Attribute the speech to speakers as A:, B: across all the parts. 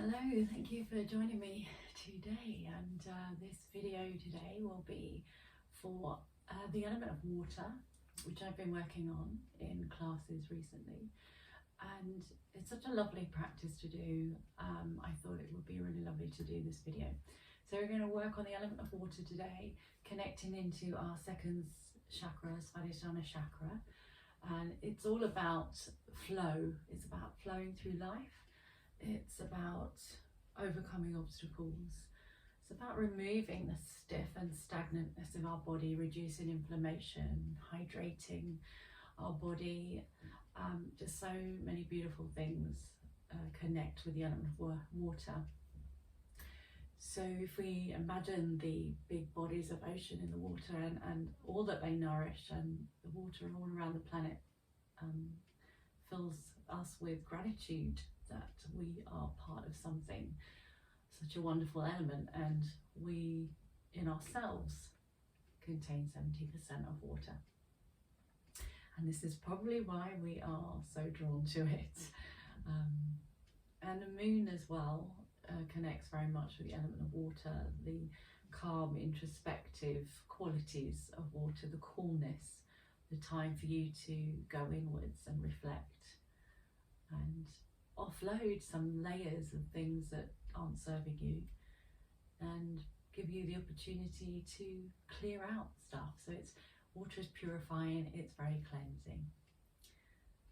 A: Hello, thank you for joining me today, and this video today will be for the element of water, which I've been working on in classes recently, and it's such a lovely practice to do. I thought it would be really lovely to do this video. So we're going to work on the element of water today, connecting into our second chakra, Svadhisthana chakra, and it's all about flow. It's about flowing through life. It's about overcoming obstacles. It's about removing the stiff and stagnantness of our body, reducing inflammation, hydrating our body. Just so many beautiful things connect with the element of water. So if we imagine the big bodies of ocean in the water and all that they nourish, and the water all around the planet fills us with gratitude that we are part of something, such a wonderful element, and we in ourselves contain 70% of water. And this is probably why we are so drawn to it. And the moon as well connects very much with the element of water, the calm, introspective qualities of water, the coolness, the time for you to go inwards and reflect and offload some layers of things that aren't serving you, and give you the opportunity to clear out stuff. So it's water is purifying, it's very cleansing.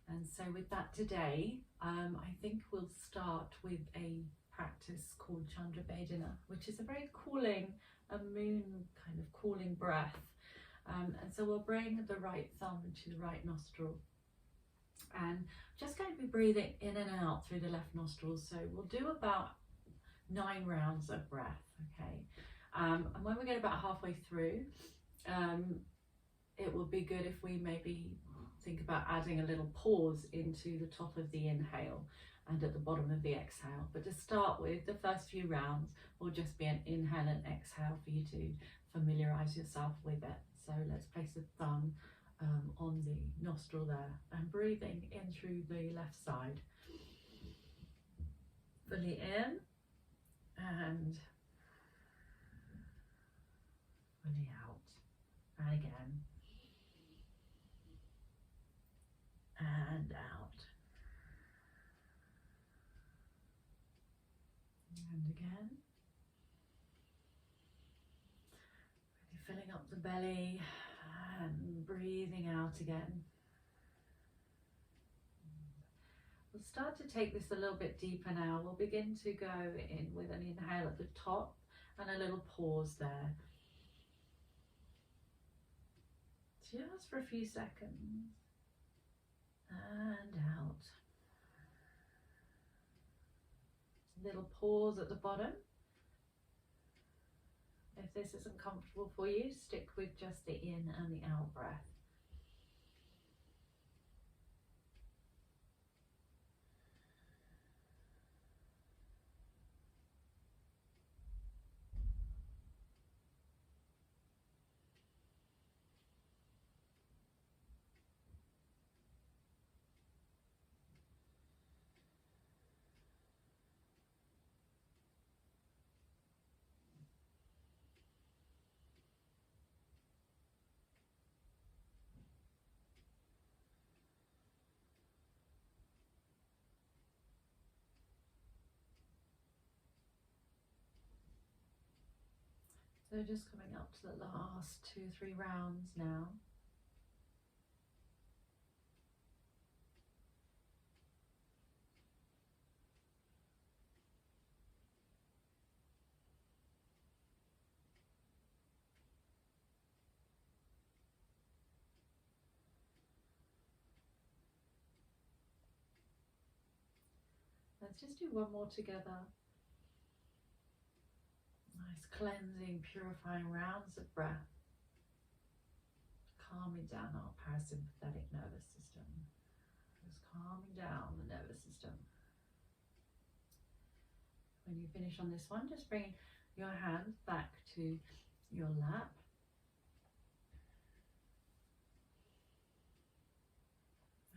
A: And so with that today, I think we'll start with a practice called Chandra Vedana, which is a very cooling, a moon kind of cooling breath. And so we'll bring the right thumb to the right nostril, and just going to be breathing in and out through the left nostril. So we'll do about 9 rounds of breath, okay? And when we get about halfway through, it will be good if we maybe think about adding a little pause into the top of the inhale and at the bottom of the exhale. But to start with, the first few rounds will just be an inhale and exhale for you to familiarize yourself with it. So let's place the thumb on the nostril there, and breathing in through the left side, fully in and fully out, and again and out and again, really filling up the belly and breathing out again. We'll start to take this a little bit deeper now. We'll begin to go in with an inhale at the top and a little pause there. Just for a few seconds. And out. Little pause at the bottom. If this isn't comfortable for you, stick with just the in and the out breath. So just coming up to the last 2 or 3 rounds now. Let's just do one more together. Nice cleansing, purifying rounds of breath, calming down our parasympathetic nervous system, just calming down the nervous system. When you finish on this one, just bring your hands back to your lap.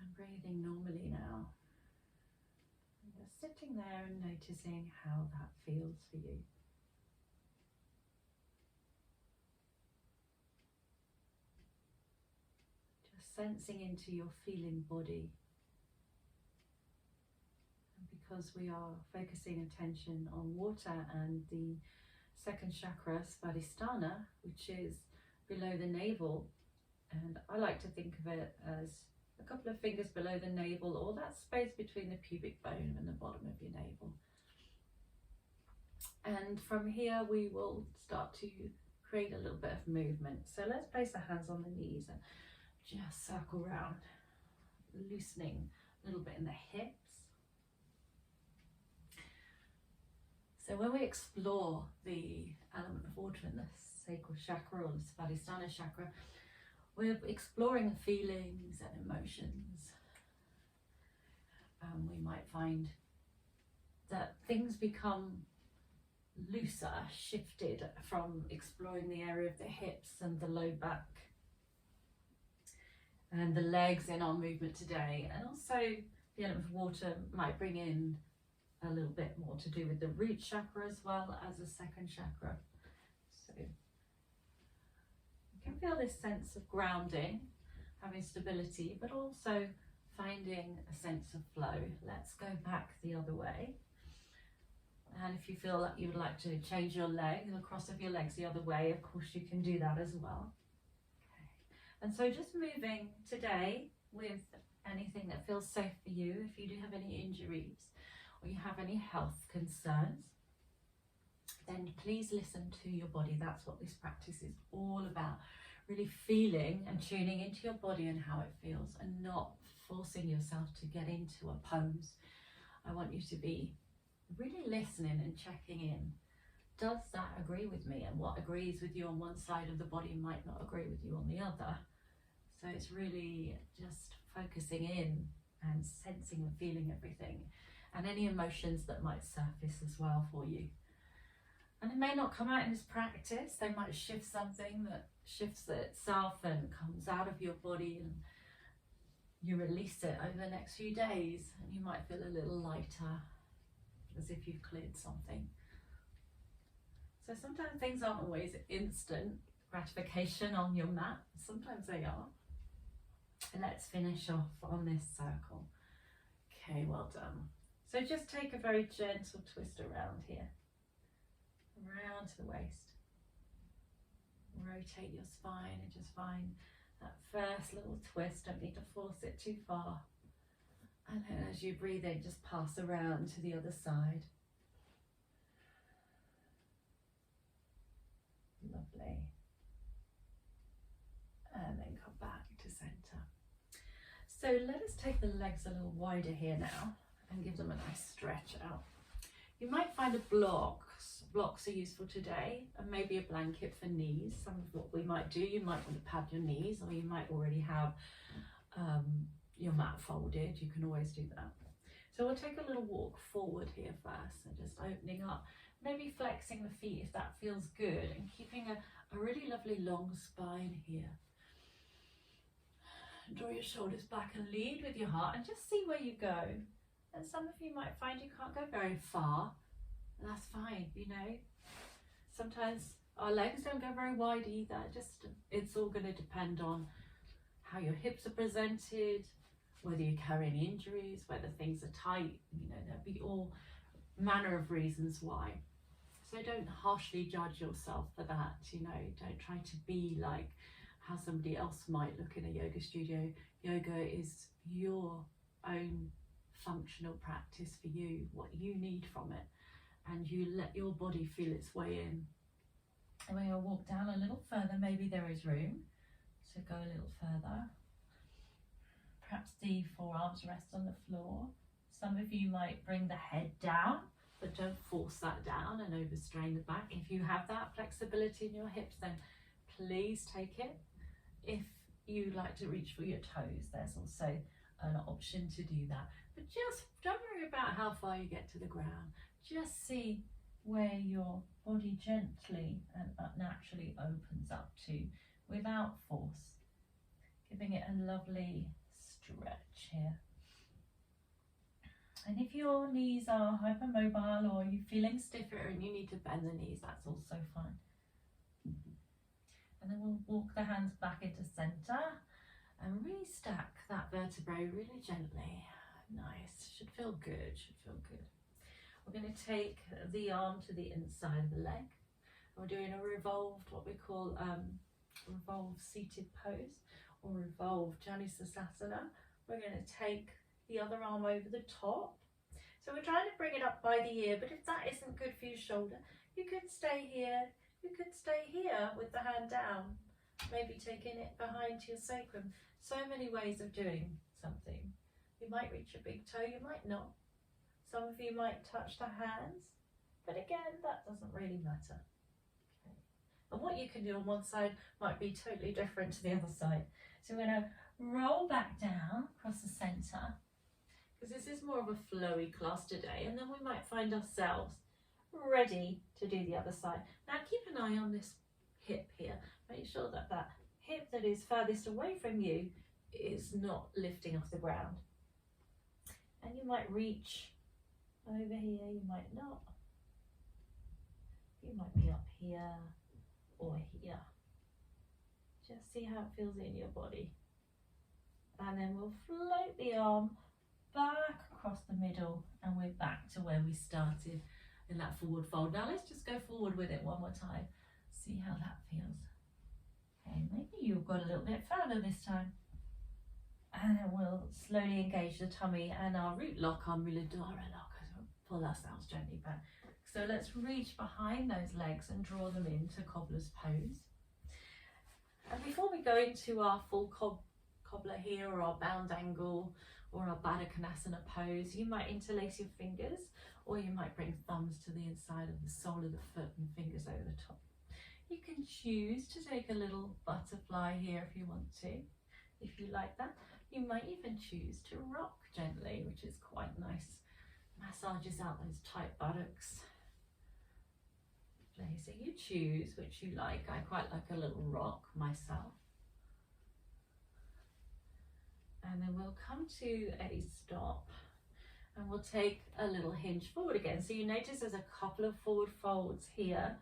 A: And breathing normally now. And just sitting there and noticing how that feels for you. Just sensing into your feeling body. And because we are focusing attention on water and the second chakra, Svadhisthana, which is below the navel, and I like to think of it as a couple of fingers below the navel, or that space between the pubic bone and the bottom of your navel. And from here we will start to create a little bit of movement. So let's place the hands on the knees and just circle around, loosening a little bit in the hips. So when we explore the element of water in the sacral chakra or the Svadhisthana chakra, we're exploring feelings and emotions. We might find that things become looser, shifted from exploring the area of the hips and the low back and the legs in our movement today. And also the element of water might bring in a little bit more to do with the root chakra as well as the second chakra. So you can feel this sense of grounding, having stability, but also finding a sense of flow. Let's go back the other way. And if you feel like you would like to change your leg, the cross of your legs the other way, of course you can do that as well. Okay. And so just moving today with anything that feels safe for you. If you do have any injuries or you have any health concerns, then please listen to your body. That's what this practice is all about. Really feeling and tuning into your body and how it feels, and not forcing yourself to get into a pose. I want you to be really listening and checking in. Does that agree with me? And what agrees with you on one side of the body might not agree with you on the other. So it's really just focusing in and sensing and feeling everything, and any emotions that might surface as well for you. And it may not come out in this practice. They might shift something that shifts itself and comes out of your body, and you release it over the next few days, and you might feel a little lighter, as if you've cleared something. So sometimes things aren't always instant gratification on your mat. Sometimes they are. And let's finish off on this circle. Okay, well done. So just take a very gentle twist around here. Around to the waist. Rotate your spine and just find that first little twist. Don't need to force it too far. And then as you breathe in, just pass around to the other side. Lovely. And then come back to center. So let us take the legs a little wider here now and give them a nice stretch out. You might find a blocks are useful today, and maybe a blanket for knees. Some of what we might do, you might want to pad your knees, or you might already have your mat folded. You can always do that. So we'll take a little walk forward here first, and just opening up, maybe flexing the feet if that feels good, and keeping a really lovely long spine here. Draw your shoulders back and lead with your heart, and just see where you go. And some of you might find you can't go very far, and that's fine, you know. Sometimes our legs don't go very wide either. It's all going to depend on how your hips are presented, whether you carry any injuries, whether things are tight. You know, there'll be all manner of reasons why. So don't harshly judge yourself for that. You know, don't try to be like how somebody else might look in a yoga studio. Yoga is your own functional practice for you, what you need from it, and you let your body feel its way in. And we're going to walk down a little further. Maybe there is room, so go a little further. Perhaps the forearms rest on the floor. Some of you might bring the head down, but don't force that down and overstrain the back. If you have that flexibility in your hips, then please take it. If you like to reach for your toes, there's also an option to do that. But just don't worry about how far you get to the ground. Just see where your body gently and naturally opens up to without force. Giving it a lovely stretch here. And if your knees are hypermobile or you're feeling stiffer and you need to bend the knees, that's also fine. And then we'll walk the hands back into center and really stack that vertebrae really gently. Nice, should feel good, should feel good. We're going to take the arm to the inside of the leg. We're doing a revolved, what we call revolved seated pose or revolved Janusasana. We're going to take the other arm over the top. So we're trying to bring it up by the ear, but if that isn't good for your shoulder, you could stay here. You could stay here with the hand down, maybe taking it behind your sacrum. So many ways of doing something. You might reach a big toe, you might not. Some of you might touch the hands, but again, that doesn't really matter. Okay. And what you can do on one side might be totally different to the other side. So we're going to roll back down across the center, because this is more of a flowy class today, and then we might find ourselves ready to do the other side. Now keep an eye on this hip here. Make sure that that hip that is furthest away from you is not lifting off the ground. And you might reach over here, you might not. You might be up here or here. Just see how it feels in your body. And then we'll float the arm back across the middle and we're back to where we started in that forward fold. Now let's just go forward with it one more time. See how that feels. Okay, maybe you've got a little bit further this time. And then we'll slowly engage the tummy and our root lock, our Muladhara lock, as we'll pull ourselves gently back. So let's reach behind those legs and draw them into cobbler's pose. And before we go into our full cobbler here, or our bound angle, or our Baddha Konasana pose, you might interlace your fingers, or you might bring thumbs to the inside of the sole of the foot and fingers over the top. You can choose to take a little butterfly here if you want to, if you like that. You might even choose to rock gently, which is quite nice. Massages out those tight buttocks. Okay, so you choose which you like. I quite like a little rock myself. And then we'll come to a stop and we'll take a little hinge forward again. So you notice there's a couple of forward folds here.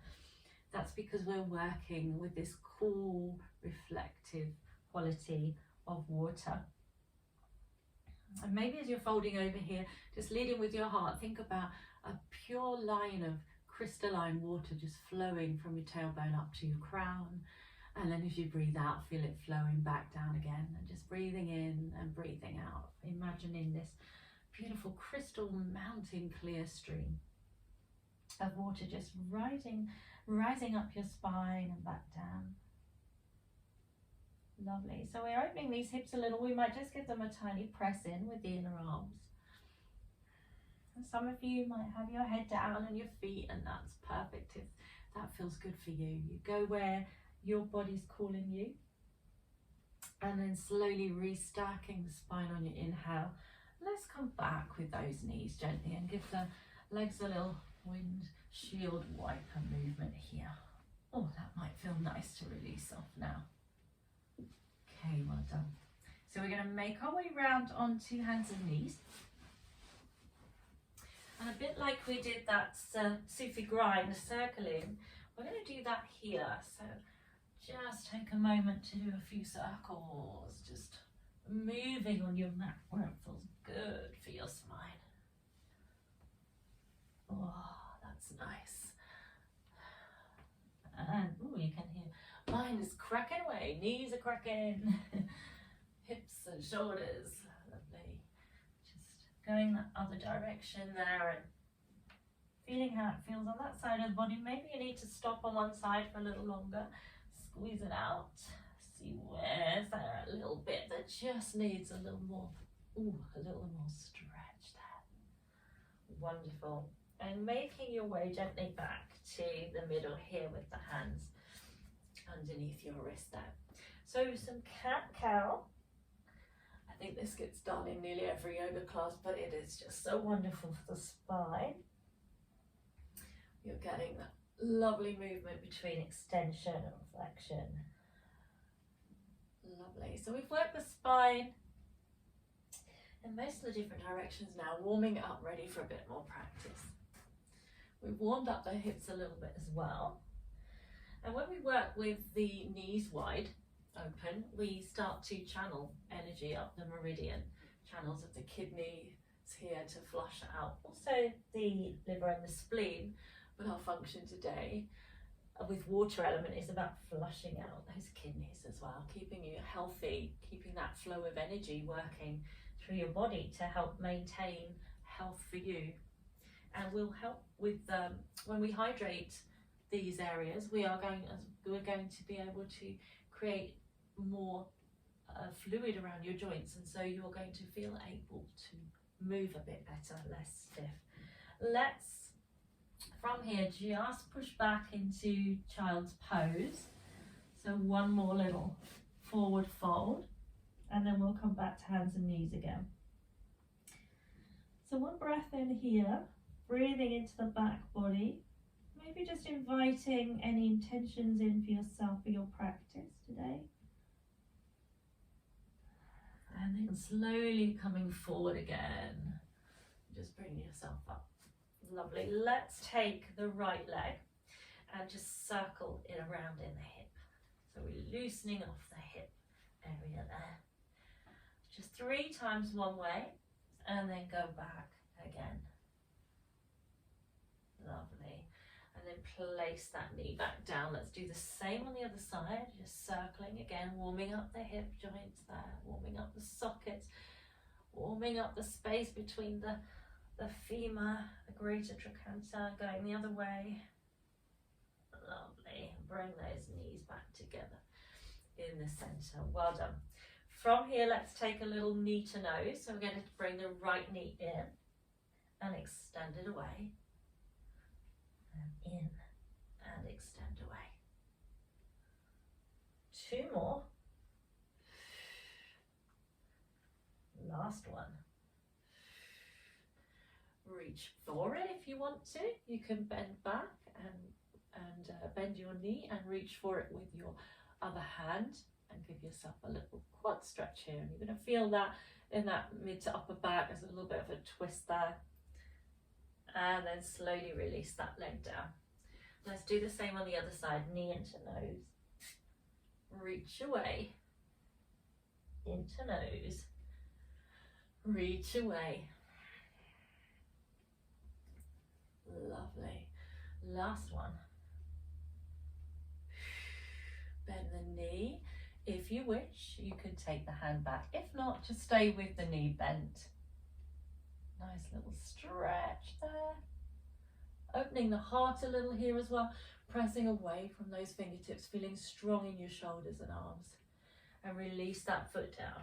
A: That's because we're working with this cool, reflective quality of water. And maybe as you're folding over here, just leading with your heart, think about a pure line of crystalline water just flowing from your tailbone up to your crown. And then as you breathe out, feel it flowing back down again, and just breathing in and breathing out, imagining this beautiful crystal mountain clear stream of water just rising up your spine and back down. Lovely. So we're opening these hips a little. We might just give them a tiny press in with the inner arms. And some of you might have your head down and your feet, and that's perfect if that feels good for you. You go where your body's calling you, and then slowly restacking the spine on your inhale. Let's come back with those knees gently and give the legs a little windshield wiper movement here. Oh, that might feel nice to release off now. Okay, well done. So we're going to make our way round onto hands and knees. And a bit like we did that Sufi grind, circling, we're going to do that here. So just take a moment to do a few circles, just moving on your mat where it feels good for your spine. Oh, that's nice. And oh, you can hear mine is cracking away, knees are cracking, hips and shoulders, lovely. Just going that other direction there and feeling how it feels on that side of the body. Maybe you need to stop on one side for a little longer, squeeze it out, see where's there a little bit that just needs a little more, a little more stretch there. Wonderful. And making your way gently back to the middle here with the hands underneath your wrist there. So some cat-cow. I think this gets done in nearly every yoga class, but it is just so wonderful for the spine. You're getting that lovely movement between extension and flexion. Lovely. So we've worked the spine. in most of the different directions now, warming up, ready for a bit more practice. We've warmed up the hips a little bit as well. And when we work with the knees wide open, we start to channel energy up the meridian, channels of the kidneys here to flush out. Also the liver and the spleen, but our function today with water element is about flushing out those kidneys as well, keeping you healthy, keeping that flow of energy working through your body to help maintain health for you. And will help with when we hydrate these areas, we're going to be able to create more fluid around your joints, and so you're going to feel able to move a bit better, less stiff. Let's from here just push back into child's pose. So one more little forward fold, and then we'll come back to hands and knees again. So one breath in here, breathing into the back body, maybe just inviting any intentions in for yourself for your practice today. And then slowly coming forward again, just bring yourself up. Lovely. Let's take the right leg and just circle it around in the hip. So we're loosening off the hip area there. Just 3 times one way and then go back again. Lovely. And then place that knee back down. Let's do the same on the other side, just circling again, warming up the hip joints there, warming up the sockets, warming up the space between the femur, the greater trochanter, going the other way. Lovely. Bring those knees back together in the center. Well done. From here, let's take a little knee to nose. So we're going to bring the right knee in and extend it away. And in and extend away. 2 more. Last one. Reach for it if you want to. You can bend back and bend your knee and reach for it with your other hand and give yourself a little quad stretch here. And you're going to feel that in that mid to upper back. There's a little bit of a twist there. And then slowly release that leg down. Let's do the same on the other side. Knee into nose. Reach away. Into nose. Reach away. Lovely. Last one. Bend the knee. If you wish, you could take the hand back. If not, just stay with the knee bent. Nice little stretch there. Opening the heart a little here as well. Pressing away from those fingertips, feeling strong in your shoulders and arms. And release that foot down.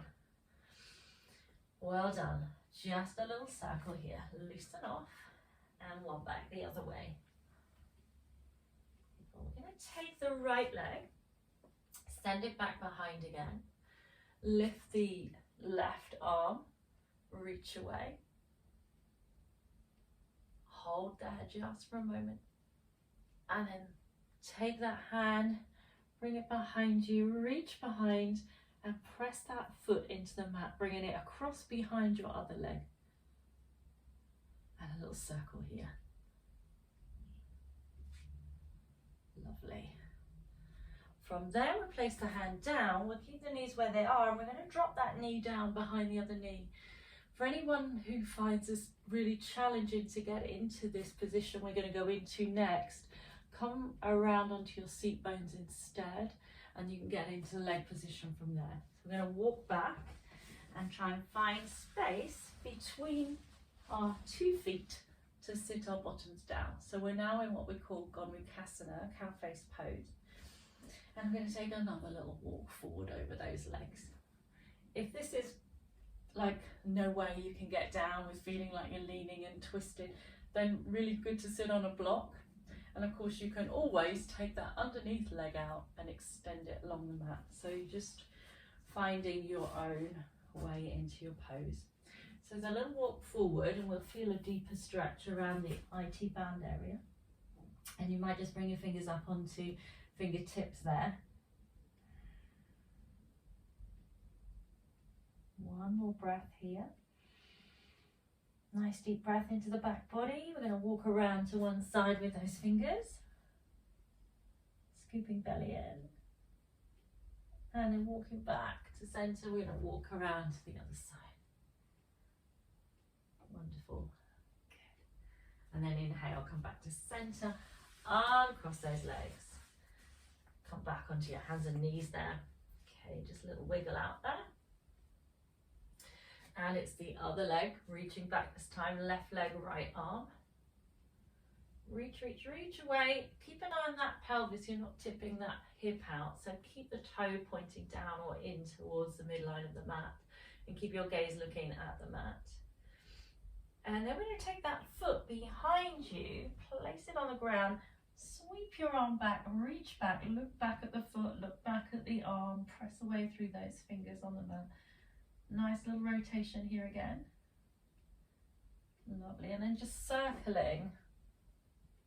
A: Well done. Just a little circle here. Loosen off. And one back the other way. We're going to take the right leg, send it back behind again, lift the left arm, reach away, hold there just for a moment, and then take that hand, bring it behind you, reach behind and press that foot into the mat, bringing it across behind your other leg. And a little circle here. Lovely. From there, we'll place the hand down. We'll keep the knees where they are, and we're going to drop that knee down behind the other knee. For anyone who finds this really challenging to get into this position we're going to go into next, come around onto your seat bones instead, and you can get into the leg position from there. So we're going to walk back and try and find space between our 2 feet to sit our bottoms down. So we're now in what we call Gomukhasana, cow face pose. And I'm going to take another little walk forward over those legs. If this is like no way you can get down with feeling like you're leaning and twisted, then really good to sit on a block. And of course you can always take that underneath leg out and extend it along the mat. So you're just finding your own way into your pose. So there's a little walk forward and we'll feel a deeper stretch around the IT band area. And you might just bring your fingers up onto fingertips there. One more breath here. Nice deep breath into the back body. We're going to walk around to one side with those fingers. Scooping belly in. And then walking back to center. We're going to walk around to the other side. Wonderful. Good. And then inhale, come back to center. Uncross those legs. Come back onto your hands and knees there. Okay, just a little wiggle out there. And it's the other leg, reaching back this time, left leg, right arm. Reach, reach, reach away. Keep an eye on that pelvis, you're not tipping that hip out. So keep the toe pointing down or in towards the midline of the mat. And keep your gaze looking at the mat. And then we're going to take that foot behind you, place it on the ground, sweep your arm back, reach back, look back at the foot, look back at the arm, press away through those fingers on the mat. Nice little rotation here again. Lovely. And then just circling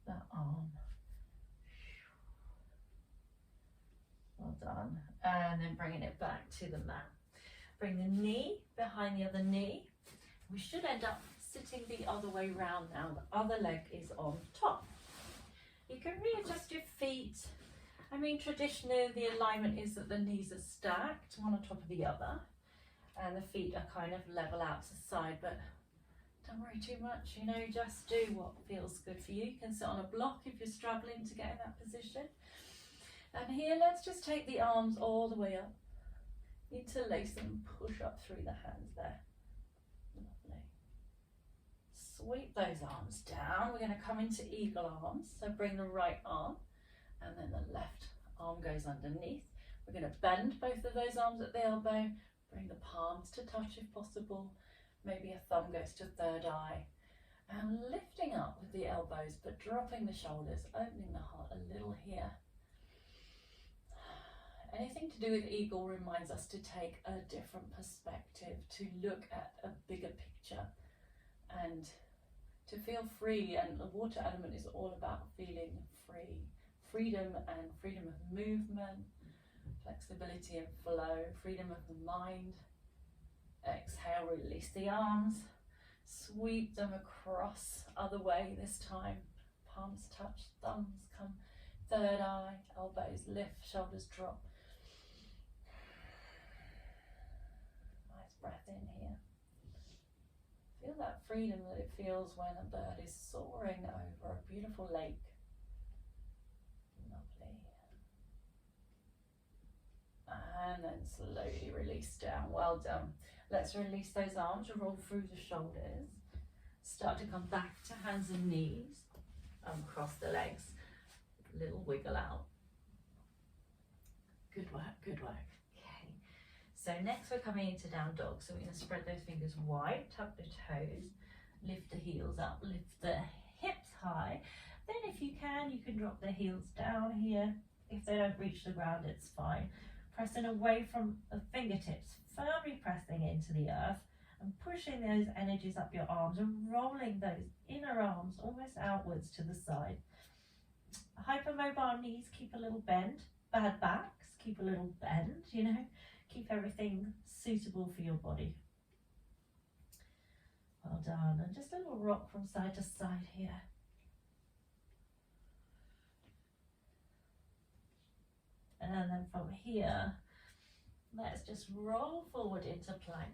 A: that arm. Well done. And then bringing it back to the mat. Bring the knee behind the other knee. We should end up sitting the other way round now. The other leg is on top. You can readjust your feet. I mean, traditionally the alignment is that the knees are stacked, one on top of the other. And the feet are kind of level out to the side, but don't worry too much, you know, just do what feels good for you. You can sit on a block if you're struggling to get in that position. And here, let's just take the arms all the way up. Interlace them, push up through the hands there. Lovely. Sweep those arms down. We're going to come into eagle arms. So bring the right arm and then the left arm goes underneath. We're going to bend both of those arms at the elbow. Bring the palms to touch if possible. Maybe a thumb goes to third eye. And lifting up with the elbows, but dropping the shoulders, opening the heart a little here. Anything to do with eagle reminds us to take a different perspective, to look at a bigger picture and to feel free. And the water element is all about feeling free. Freedom and freedom of movement. Flexibility and flow, freedom of the mind. Exhale, release the arms. Sweep them across, other way this time. Palms touch, thumbs come. Third eye, elbows lift, shoulders drop. Nice breath in here. Feel that freedom that it feels when a bird is soaring over a beautiful lake. And then slowly release down. Well done. Let's release those arms, roll through the shoulders. Start to come back to hands and knees. Cross the legs. Little wiggle out. Good work, good work. Okay. So next we're coming into down dog. So we're going to spread those fingers wide, tuck the toes, lift the heels up, lift the hips high. Then if you can drop the heels down here. If they don't reach the ground, it's fine. Pressing away from the fingertips, firmly pressing into the earth and pushing those energies up your arms and rolling those inner arms almost outwards to the side. Hypermobile knees, keep a little bend. Bad backs, keep a little bend, you know. Keep everything suitable for your body. Well done. And just a little rock from side to side here. And then from here, let's just roll forward into plank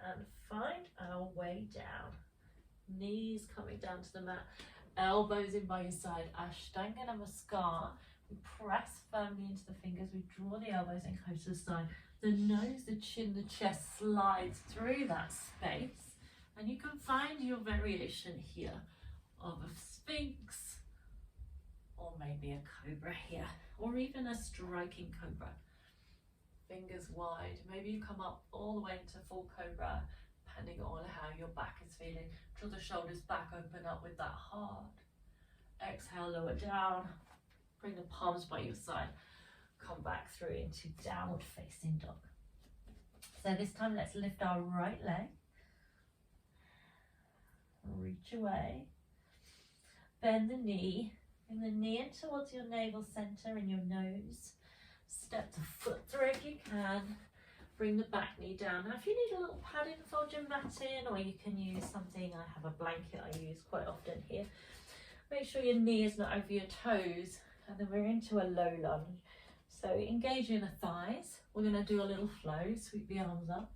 A: and find our way down. Knees coming down to the mat, elbows in by your side, Ashtanga Namaskar. We press firmly into the fingers, we draw the elbows in close to the side. The nose, the chin, the chest slides through that space. And you can find your variation here of a sphinx, or maybe a cobra here, or even a striking cobra. Fingers wide. Maybe you come up all the way into full cobra, depending on how your back is feeling. Draw the shoulders back, open up with that heart. Exhale, lower down. Bring the palms by your side. Come back through into downward facing dog. So this time let's lift our right leg. Reach away. Bend the knee. Bring the knee in towards your navel center and your nose. Step the foot through if you can.
B: bring the back knee down. Now if you need a little padding, fold your mat in, or you can use something, I have a blanket I use quite often here. Make sure your knee is not over your toes, and then we're into a low lunge. So engage in the thighs. We're going to do a little flow, sweep the arms up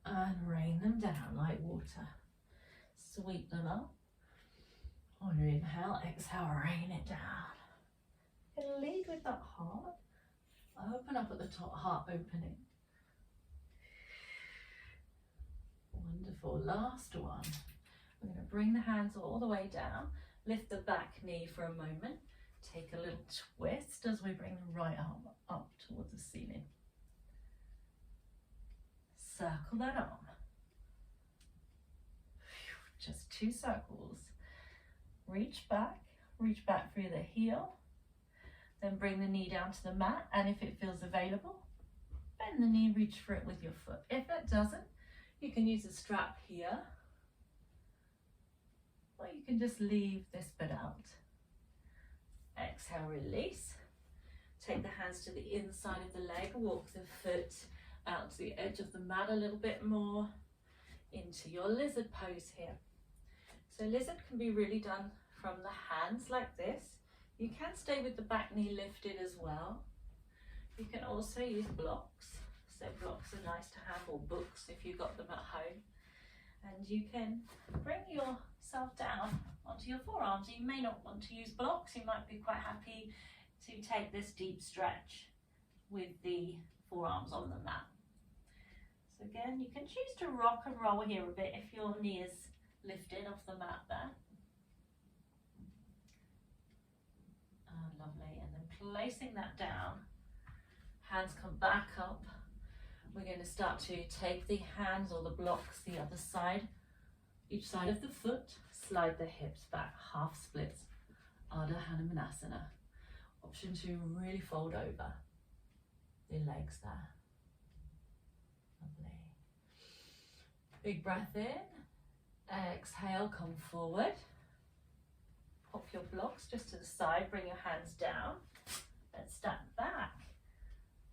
B: and rain them down like water. Sweep them up. On your inhale, exhale, rain it down. And lead with that heart. Open up at the top, heart opening. Wonderful. Last one. We're going to bring the hands all the way down. Lift the back knee for a moment. Take a little twist as we bring the right arm up towards the ceiling. Circle that arm. Just 2 circles. Reach back through the heel. Then bring the knee down to the mat, and if it feels available, bend the knee, reach for it with your foot. If it doesn't, you can use a strap here, or you can just leave this bit out. Exhale, release. Take the hands to the inside of the leg, walk the foot out to the edge of the mat a little bit more, into your lizard pose here. So lizard can be really done from the hands like this. You can stay with the back knee lifted as well. You can also use blocks. So blocks are nice to have, or books if you've got them at home. And you can bring yourself down onto your forearms. You may not want to use blocks. You might be quite happy to take this deep stretch with the forearms on the mat. So again, you can choose to rock and roll here a bit if your knee is lifted off the mat there. Lovely, and then placing that down, hands come back up. We're going to start to take the hands or the blocks the other side, each side of the foot, slide the hips back, half splits, Ardha Hanumanasana. Option 2, really fold over the legs there. Lovely. Big breath in, exhale, come forward. Pop your blocks just to the side, bring your hands down, and step back,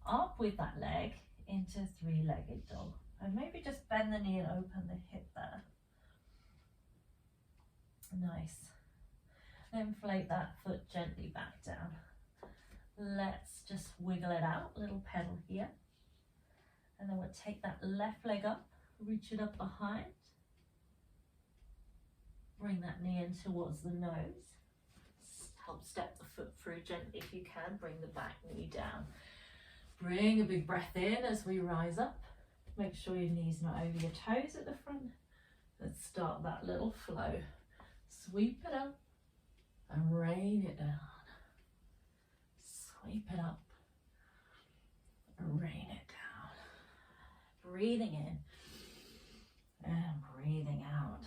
B: up with that leg into 3-legged dog. And maybe just bend the knee and open the hip there. Nice. Then float that foot gently back down. Let's just wiggle it out, little pedal here. And then we'll take that left leg up, reach it up behind. Bring that knee in towards the nose. Help step the foot through gently if you can. Bring the back knee down. Bring a big breath in as we rise up. Make sure your knee's not over your toes at the front. Let's start that little flow. Sweep it up and rain it down. Sweep it up and rain it down. Breathing in and breathing out.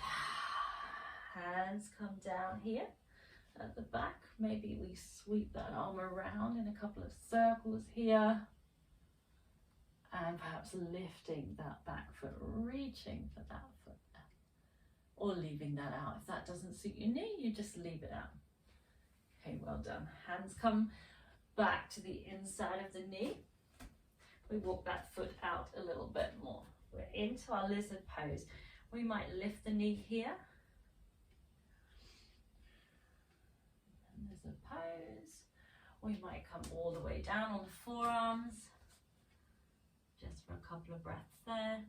B: Hands come down here at the back. Maybe we sweep that arm around in a couple of circles here. And perhaps lifting that back foot, reaching for that foot. Or leaving that out. If that doesn't suit your knee, you just leave it out. Okay, well done. Hands come back to the inside of the knee. We walk that foot out a little bit more. We're into our lizard pose. We might lift the knee here. Lizard pose. We might come all the way down on the forearms. Just for a couple of breaths there.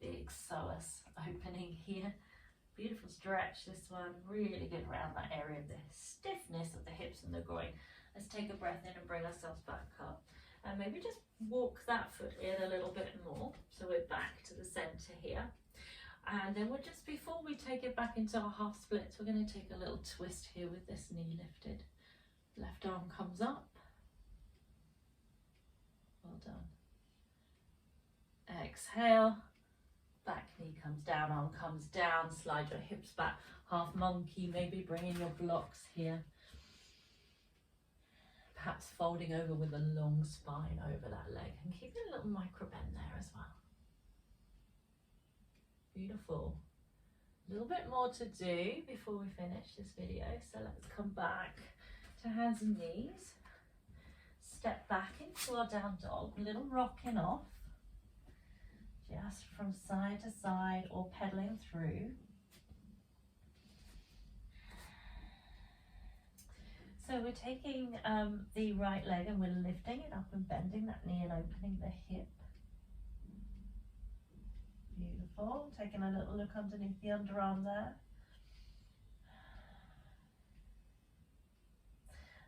B: Big psoas opening here. Beautiful stretch, this one. Really good around that area of the stiffness of the hips and the groin. Let's take a breath in and bring ourselves back up. And maybe just walk that foot in a little bit more. So we're back to the center here. And then we're just, before we take it back into our half splits, we're going to take a little twist here with this knee lifted. Left arm comes up. Well done. Exhale. Back knee comes down, arm comes down. Slide your hips back. Half monkey, maybe bring in your blocks here. Perhaps folding over with a long spine over that leg. And keeping a little micro bend there as well. Beautiful. A little bit more to do before we finish this video, so let's come back to hands and knees. Step back into our down dog, a little rocking off, just from side to side or pedaling through. So we're taking the right leg and we're lifting it up and bending that knee and opening the hip. Beautiful. Taking a little look underneath the underarm there.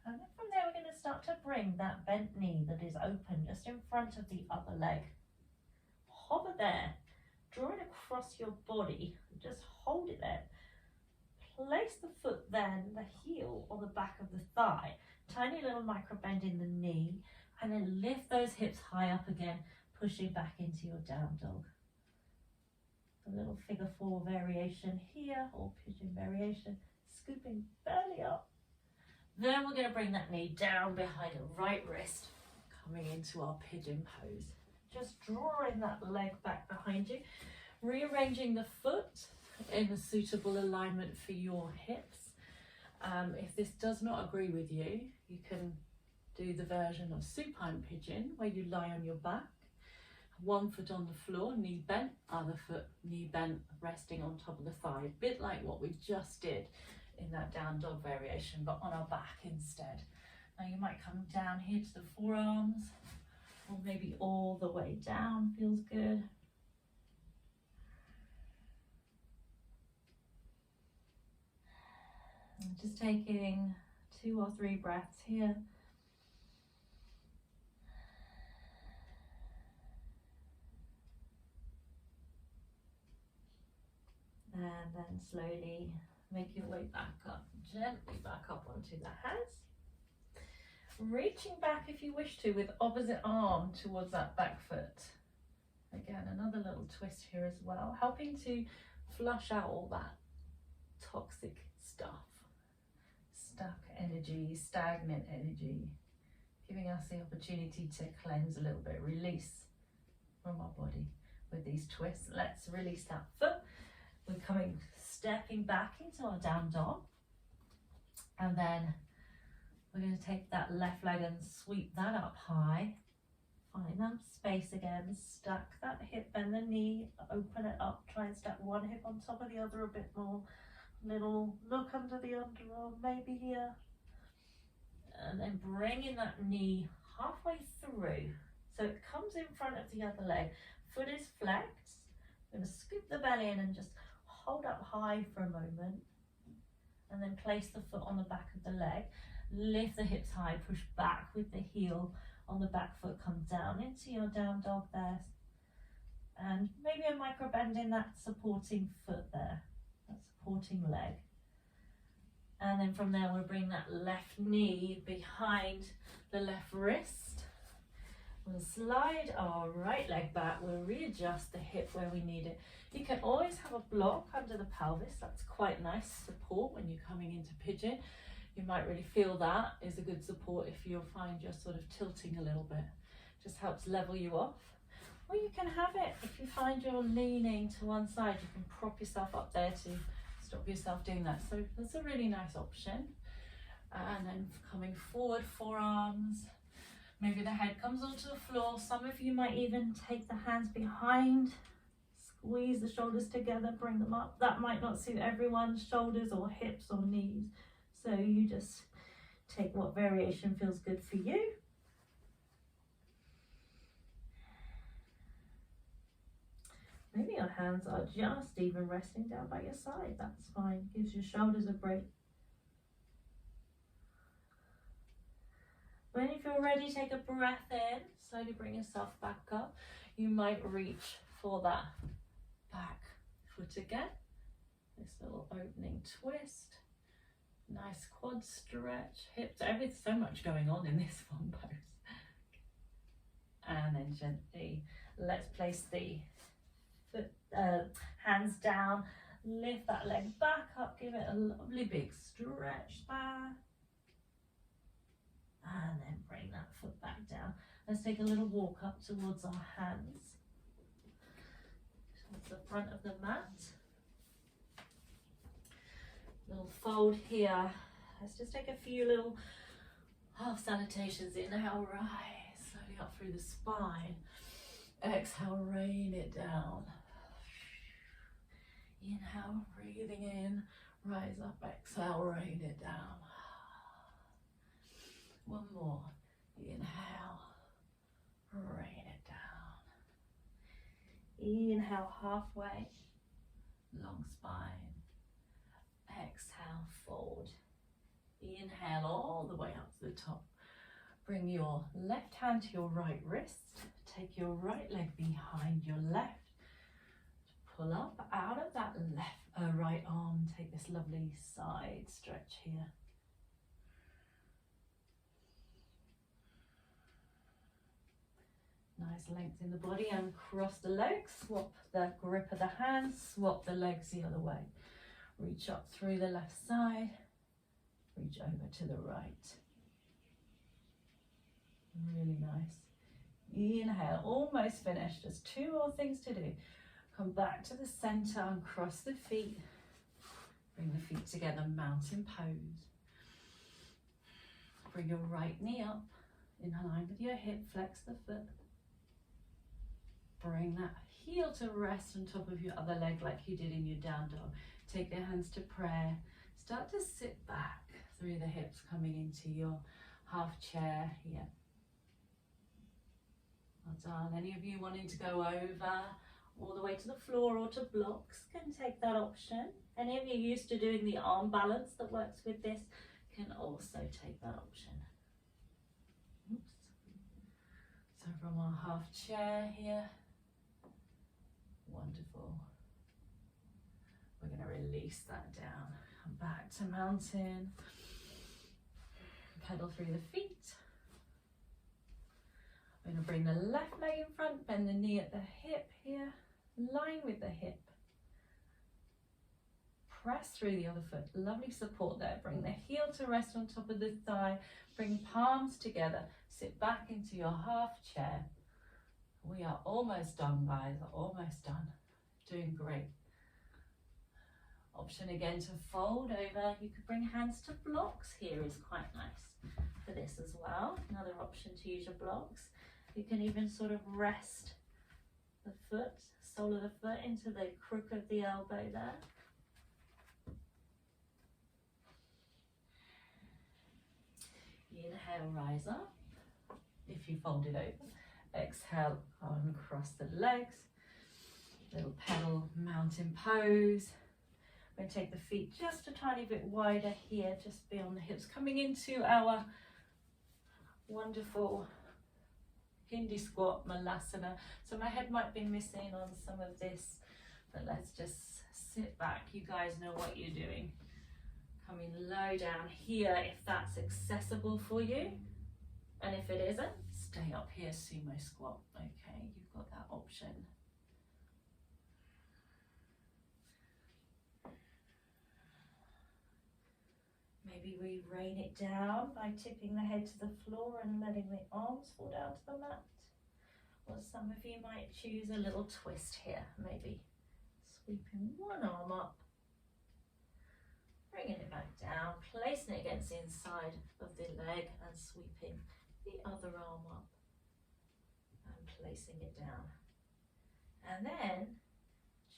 B: And then from there we're going to start to bring that bent knee that is open just in front of the other leg. Hover there. Draw it across your body. Just hold it there. Place the foot then, the heel on the back of the thigh. Tiny little micro bend in the knee. And then lift those hips high up again, pushing back into your down dog. A little figure 4 variation here, or pigeon variation. Scooping belly up. Then we're going to bring that knee down behind a right wrist, coming into our pigeon pose. Just drawing that leg back behind you, rearranging the foot in a suitable alignment for your hips. If this does not agree with you, you can do the version of supine pigeon, where you lie on your back, one foot on the floor, knee bent, other foot knee bent, resting on top of the thigh, a bit like what we just did in that down dog variation, but on our back instead. Now you might come down here to the forearms, or maybe all the way down, feels good. And just taking 2 or 3 breaths here. And then slowly make your way back up, gently back up onto the hands. Reaching back if you wish to with opposite arm towards that back foot. Again, another little twist here as well, helping to flush out all that toxic stuff. Stuck energy, stagnant energy, giving us the opportunity to cleanse a little bit, release from our body with these twists. Let's release that foot. We're stepping back into our down dog, and then we're going to take that left leg and sweep that up high. Find that space again, stack that hip, bend the knee, open it up, try and stack one hip on top of the other a bit more. Little look under the underarm, maybe here. And then bringing that knee halfway through. So it comes in front of the other leg. Foot is flexed. I'm going to scoop the belly in and just hold up high for a moment. And then place the foot on the back of the leg. Lift the hips high, push back with the heel on the back foot. Come down into your down dog there. And maybe a micro bend in that supporting foot there. That supporting leg. And then from there we'll bring that left knee behind the left wrist. We'll slide our right leg back. We'll readjust the hip where we need it. You can always have a block under the pelvis. That's quite nice support when you're coming into pigeon. You might really feel that is a good support if you find you're sort of tilting a little bit. Just helps level you off. Or you can have it if you find you're leaning to one side. You can prop yourself up there to stop yourself doing that. So that's a really nice option. And then coming forward, forearms. Maybe the head comes onto the floor. Some of you might even take the hands behind, squeeze the shoulders together, bring them up. That might not suit everyone's shoulders or hips or knees. So you just take what variation feels good for you. Maybe your hands are just even resting down by your side. That's fine. Gives your shoulders a break. When you feel ready, take a breath in. Slowly bring yourself back up. You might reach for that back foot again. This little opening twist. Nice quad stretch. Hips. There's so much going on in this one pose. And then gently, let's place the foot, hands down. Lift that leg back up. Give it a lovely big stretch there. And then bring that foot back down. Let's take a little walk up towards our hands, towards the front of the mat. fold here. Let's just take a few little half salutations. Inhale, rise slowly up through the spine. Exhale, rain it down. Inhale, breathing in, rise up, exhale, rain it down. One more. Inhale, rain it down. Inhale, halfway, long spine. Exhale, fold. Inhale all the way up to the top. Bring your left hand to your right wrist. Take your right leg behind your left. Pull up out of that right arm. Take this lovely side stretch here. Nice length in the body. Uncross the legs. Swap the grip of the hands. Swap the legs the other way. Reach up through the left side. Reach over to the right. Really nice. Inhale, almost finished. Just two more things to do. Come back to the center and cross the feet. Bring the feet together, mountain pose. Bring your right knee up in line with your hip, flex the foot. Bring that heel to rest on top of your other leg like you did in your down dog. Take your hands to prayer. Start to sit back through the hips, coming into your half chair here. Well done. Any of you wanting to go over all the way to the floor or to blocks can take that option. Any of you used to doing the arm balance that works with this can also take that option. Oops. So from our half chair here, wonderful. We're going to release that down. Come back to mountain. Pedal through the feet. We're going to bring the left leg in front, bend the knee at the hip here, line with the hip. Press through the other foot, lovely support there. Bring the heel to rest on top of the thigh, bring palms together, sit back into your half chair. We are almost done, guys, almost done. Doing great. Option again to fold over. You could bring hands to blocks here is quite nice for this as well. Another option to use your blocks. You can even sort of rest the foot, sole of the foot into the crook of the elbow there. Inhale, rise up. If you fold it over, exhale, uncross the legs. Little pedal mountain pose. We're going to take the feet just a tiny bit wider here, just beyond the hips, coming into our wonderful Hindi squat, Malasana. So my head might be missing on some of this, but let's just sit back. You guys know what you're doing. Coming low down here if that's accessible for you. And if it isn't, stay up here, sumo squat. Okay, you've got that option. Maybe we rain it down by tipping the head to the floor and letting the arms fall down to the mat. Or some of you might choose a little twist here, maybe sweeping one arm up, bringing it back down, placing it against the inside of the leg and sweeping the other arm up and placing it down. And then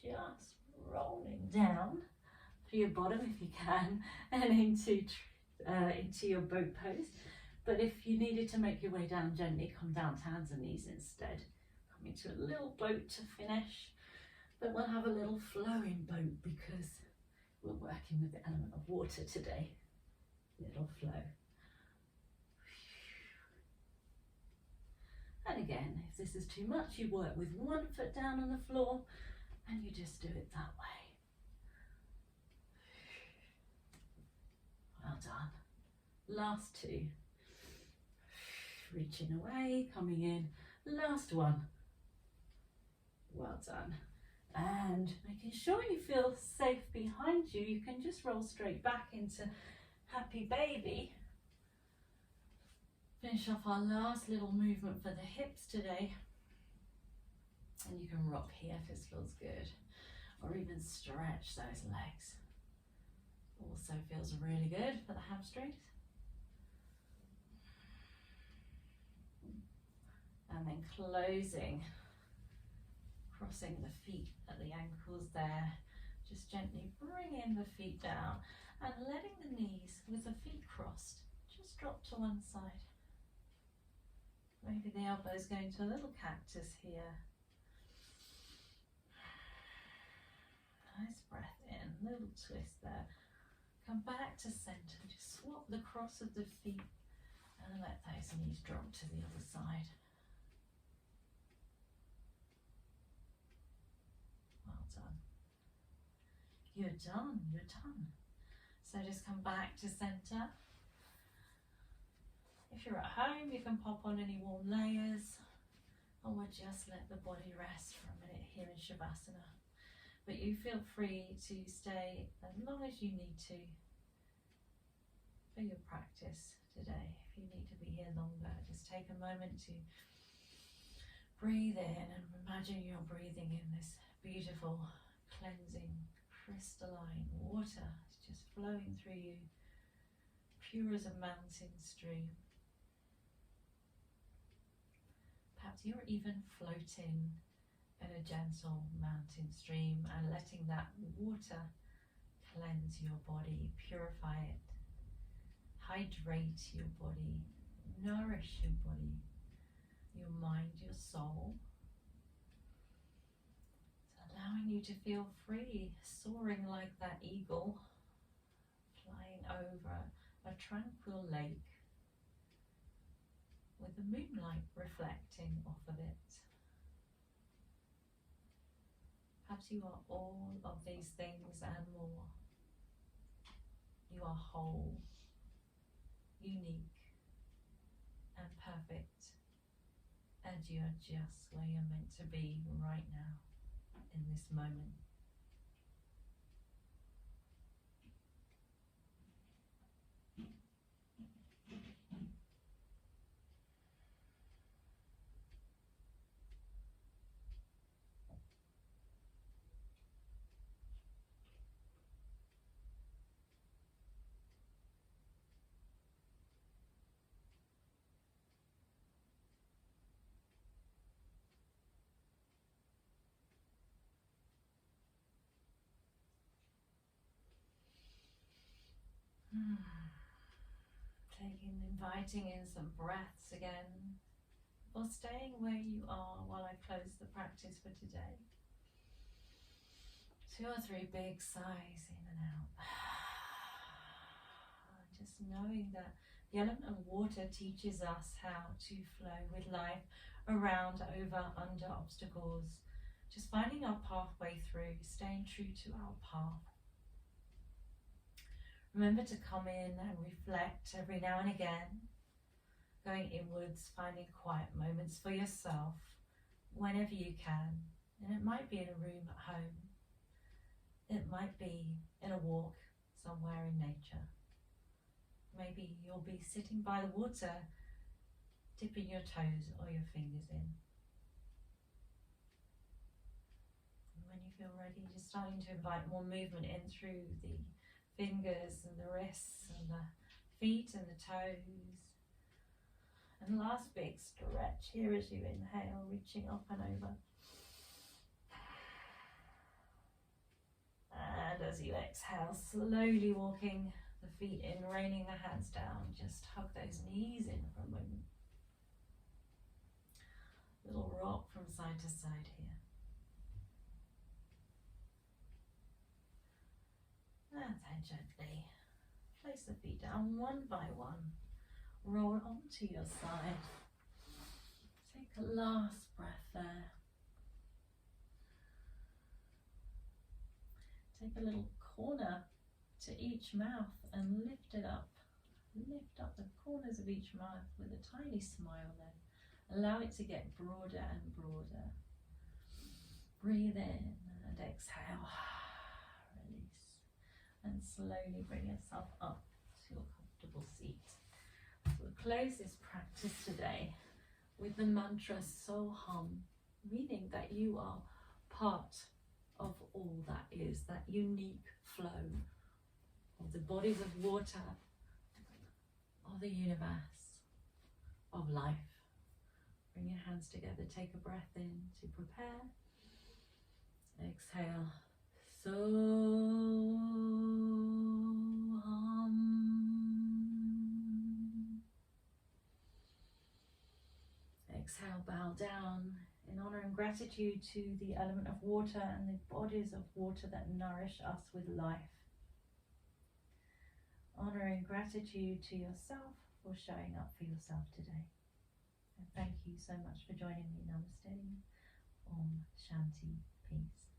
B: just rolling down through your bottom if you can and into your boat pose. But if you needed to make your way down gently, come down to hands and knees instead. Come into a little boat to finish, but we'll have a little flowing boat because we're working with the element of water today. Little flow. And again, if this is too much, you work with one foot down on the floor and you just do it that way. Well done. Last two. Reaching away, coming in. Last one. Well done. And making sure you feel safe behind you, you can just roll straight back into happy baby. Finish off our last little movement for the hips today. And you can rock here if this feels good. Or even stretch those legs. Also feels really good for the hamstrings. And then closing, crossing the feet at the ankles there. Just gently bringing the feet down and letting the knees with the feet crossed just drop to one side. Maybe the elbows go into a little cactus here. Nice breath in, little twist there. Come back to center, just swap the cross of the feet and let those knees drop to the other side. Well done. You're done, you're done. So just come back to center. If you're at home, you can pop on any warm layers, or we'll just let the body rest for a minute here in Shavasana. But you feel free to stay as long as you need to for your practice today. If you need to be here longer, just take a moment to breathe in and imagine you're breathing in this beautiful, cleansing, crystalline water. It's just flowing through you, pure as a mountain stream. Perhaps you're even floating in a gentle mountain stream and letting that water cleanse your body, purify it, hydrate your body, nourish your body, your mind, your soul. It's allowing you to feel free, soaring like that eagle, flying over a tranquil lake with the moonlight reflecting off of it. Perhaps you are all of these things and more. You are whole, unique, and perfect, and you are just where you're meant to be right now, in this moment. Inviting in some breaths again, or staying where you are while I close the practice for today. 2 or 3 big sighs in and out. Just knowing that the element of water teaches us how to flow with life, around, over, under obstacles. Just finding our pathway through, staying true to our path. Remember to come in and reflect every now and again, going inwards, finding quiet moments for yourself whenever you can. And it might be in a room at home. It might be in a walk somewhere in nature. Maybe you'll be sitting by the water, dipping your toes or your fingers in. And when you feel ready, just starting to invite more movement in through the fingers and the wrists and the feet and the toes. And last big stretch here as you inhale, reaching up and over. And as you exhale, slowly walking the feet in, raining the hands down. Just hug those knees in for a moment. Little rock from side to side here. And then gently place the feet down one by one. Roll onto your side. Take a last breath there. Take a little corner to each mouth and lift it up. Lift up the corners of each mouth with a tiny smile then. Allow it to get broader and broader. Breathe in and exhale. Release. And slowly bring yourself up to your comfortable seat. So we'll close this practice today with the mantra So Hum, meaning that you are part of all that is, that unique flow
A: of the bodies of water, of the universe, of life. Bring your hands together, take a breath in to prepare. Exhale. So exhale, bow down in honor and gratitude to the element of water and the bodies of water that nourish us with life. Honor and gratitude to yourself for showing up for yourself today. And thank you so much for joining me. Namaste. Om Shanti. Peace.